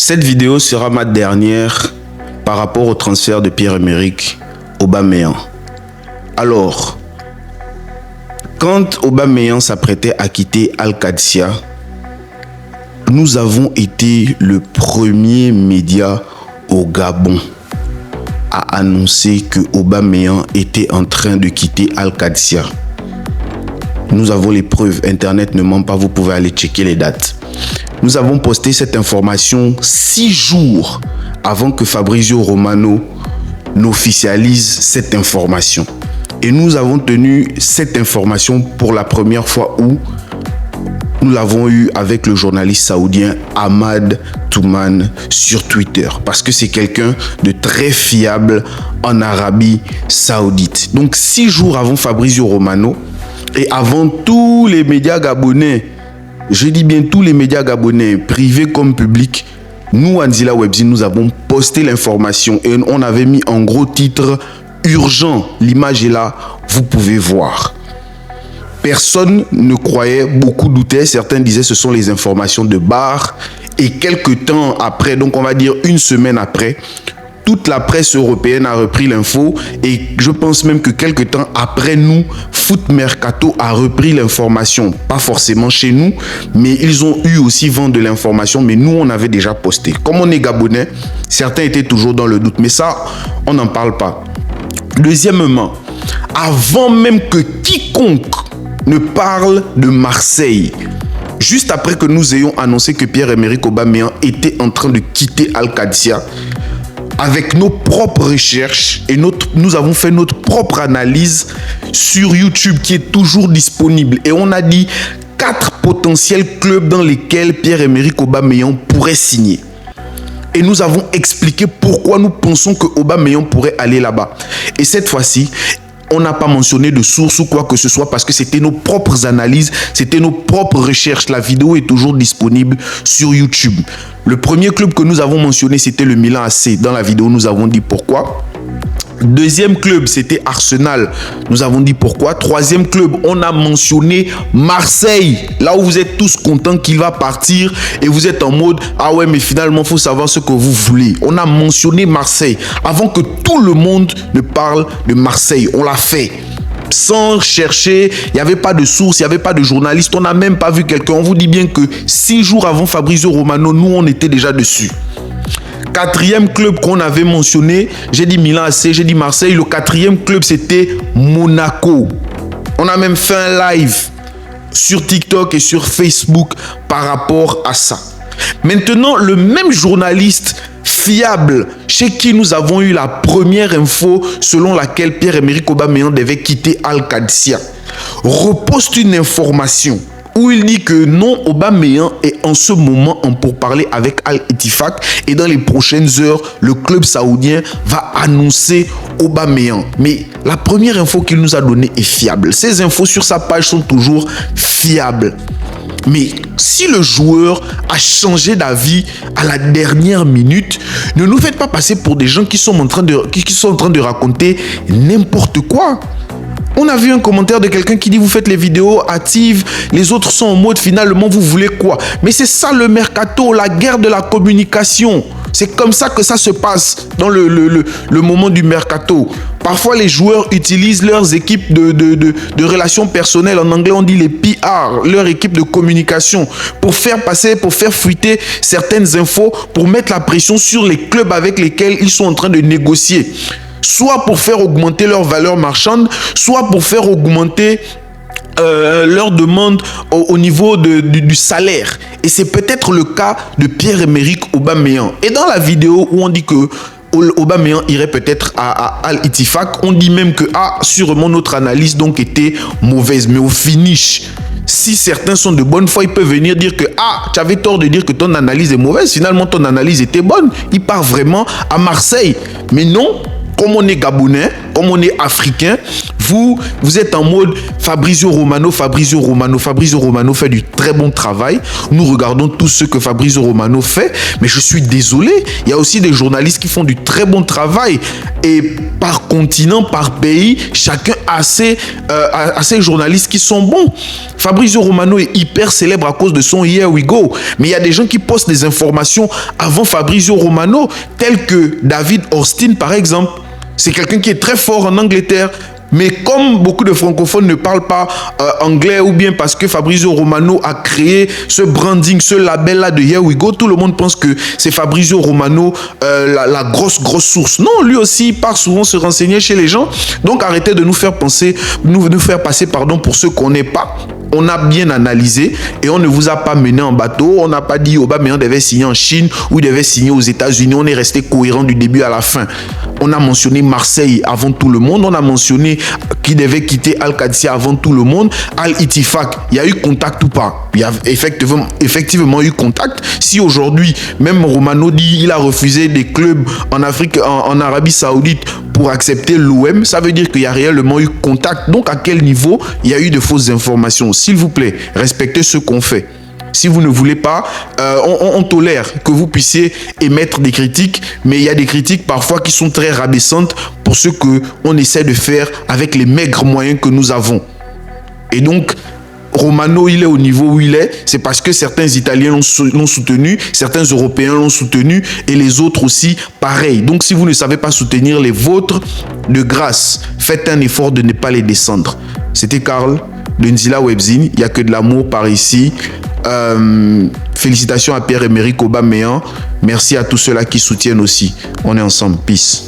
Cette vidéo sera ma dernière par rapport au transfert de Pierre-Emerick Aubameyang. Alors, quand Aubameyang s'apprêtait à quitter Al-Qadsia, nous avons été le premier média au Gabon à annoncer que Aubameyang était en train de quitter Al-Qadsia. Nous avons les preuves, Internet ne ment pas, vous pouvez aller checker les dates. Nous avons posté cette information 6 jours avant que Fabrizio Romano n'officialise cette information. Et nous avons tenu cette information pour la première fois où nous l'avons eu avec le journaliste saoudien Ahmad Touman sur Twitter. Parce que c'est quelqu'un de très fiable en Arabie Saoudite. Donc 6 jours avant Fabrizio Romano et avant tous les médias gabonais, je dis bien tous les médias gabonais, privés comme publics, nous, Anzila Webzine, nous avons posté l'information et on avait mis en gros titre urgent. L'image est là, vous pouvez voir. Personne ne croyait, beaucoup doutaient, certains disaient ce sont les informations de Bar. Et quelques temps après, donc on va dire une semaine après, toute la presse européenne a repris l'info et je pense même que quelques temps après nous, Foot Mercato a repris l'information. Pas forcément chez nous, mais ils ont eu aussi vent de l'information, mais nous on avait déjà posté. Comme on est gabonais, certains étaient toujours dans le doute, mais ça, on n'en parle pas. Deuxièmement, avant même que quiconque ne parle de Marseille, juste après que nous ayons annoncé que Pierre-Emerick Aubameyang était en train de quitter Al-Qadsia, avec nos propres recherches et nous avons fait notre propre analyse sur YouTube qui est toujours disponible. Et on a dit 4 potentiels clubs dans lesquels Pierre-Emerick Aubameyang pourrait signer. Et nous avons expliqué pourquoi nous pensons que Aubameyang pourrait aller là-bas. Et cette fois-ci, on n'a pas mentionné de source ou quoi que ce soit parce que c'était nos propres analyses, c'était nos propres recherches. La vidéo est toujours disponible sur YouTube. Le premier club que nous avons mentionné, c'était le Milan AC. Dans la vidéo, nous avons dit pourquoi. Deuxième club, c'était Arsenal. Nous avons dit pourquoi. Troisième club, on a mentionné Marseille. Là où vous êtes tous contents qu'il va partir et vous êtes en mode « Ah ouais, mais finalement, il faut savoir ce que vous voulez. » On a mentionné Marseille. Avant que tout le monde ne parle de Marseille, on l'a fait. Sans chercher, il n'y avait pas de source, il n'y avait pas de journaliste. On n'a même pas vu quelqu'un. On vous dit bien que 6 jours avant Fabrizio Romano, nous, on était déjà dessus. Quatrième club qu'on avait mentionné, j'ai dit Milan AC, j'ai dit Marseille. Le quatrième club, c'était Monaco. On a même fait un live sur TikTok et sur Facebook par rapport à ça. Maintenant, le même journaliste fiable chez qui nous avons eu la première info selon laquelle Pierre-Emerick Aubameyang devait quitter Al-Qadsia reposte une information où il dit que non, Aubameyang est en ce moment en pourparlers avec Al-Ettifaq et dans les prochaines heures, le club saoudien va annoncer Aubameyang. Mais la première info qu'il nous a donnée est fiable. Ces infos sur sa page sont toujours fiables. Mais si le joueur a changé d'avis à la dernière minute, ne nous faites pas passer pour des gens qui sont en train de raconter n'importe quoi. On a vu un commentaire de quelqu'un qui dit vous faites les vidéos hâtives, les autres sont en mode finalement vous voulez quoi? Mais c'est ça le mercato, la guerre de la communication. C'est comme ça que ça se passe dans le moment du mercato. Parfois les joueurs utilisent leurs équipes de relations personnelles. En anglais on dit les PR, leur équipe de communication pour faire passer, pour faire fuiter certaines infos, pour mettre la pression sur les clubs avec lesquels ils sont en train de négocier. Soit pour faire augmenter leur valeur marchande, soit pour faire augmenter leur demande au niveau du salaire. Et c'est peut-être le cas de Pierre-Emerick Aubameyang. Et dans la vidéo où on dit que Aubameyang irait peut-être à Al-Ettifaq, on dit même que sûrement notre analyse donc était mauvaise. Mais au finish, si certains sont de bonne foi, ils peuvent venir dire que tu avais tort de dire que ton analyse est mauvaise. Finalement, ton analyse était bonne. Il part vraiment à Marseille. Mais non. Comme on est gabonais, comme on est africain, Vous êtes en mode Fabrizio Romano fait du très bon travail. Nous regardons tout ce que Fabrizio Romano fait, mais je suis désolé, il y a aussi des journalistes qui font du très bon travail. Et par continent, par pays, chacun a ses journalistes qui sont bons. Fabrizio Romano est hyper célèbre à cause de son Here We Go. Mais il y a des gens qui postent des informations avant Fabrizio Romano, tels que David Austin, par exemple. C'est quelqu'un qui est très fort en Angleterre. Mais comme beaucoup de francophones ne parlent pas anglais, ou bien parce que Fabrizio Romano a créé ce branding, ce label-là de Here We Go, tout le monde pense que c'est Fabrizio Romano la grosse source. Non, lui aussi, il part souvent se renseigner chez les gens. Donc arrêtez de nous faire passer pour ceux qu'on n'est pas. On a bien analysé et on ne vous a pas mené en bateau. On n'a pas dit Aubameyang devait signer en Chine ou il devait signer aux États-Unis. On est resté cohérent du début à la fin. On a mentionné Marseille avant tout le monde. On a mentionné qui devait quitter Al-Qadsia avant tout le monde. Al-Ittifaq, il y a eu contact ou pas? Il y a effectivement eu contact. Si aujourd'hui, même Romano dit il a refusé des clubs en Afrique, en Arabie Saoudite pour accepter l'OM, ça veut dire qu'il y a réellement eu contact. Donc à quel niveau il y a eu de fausses informations? S'il vous plaît, respectez ce qu'on fait. Si vous ne voulez pas, on tolère que vous puissiez émettre des critiques, mais il y a des critiques parfois qui sont très rabaissantes pour ce qu'on essaie de faire avec les maigres moyens que nous avons. Et donc, Romano, il est au niveau où il est, c'est parce que certains Italiens l'ont soutenu, certains Européens l'ont soutenu et les autres aussi pareil. Donc, si vous ne savez pas soutenir les vôtres, de grâce, faites un effort de ne pas les descendre. C'était Karl de Nzila Webzine. Il n'y a que de l'amour par ici. Félicitations à Pierre-Emerick Aubameyang. Merci à tous ceux-là qui soutiennent aussi. On est ensemble. Peace.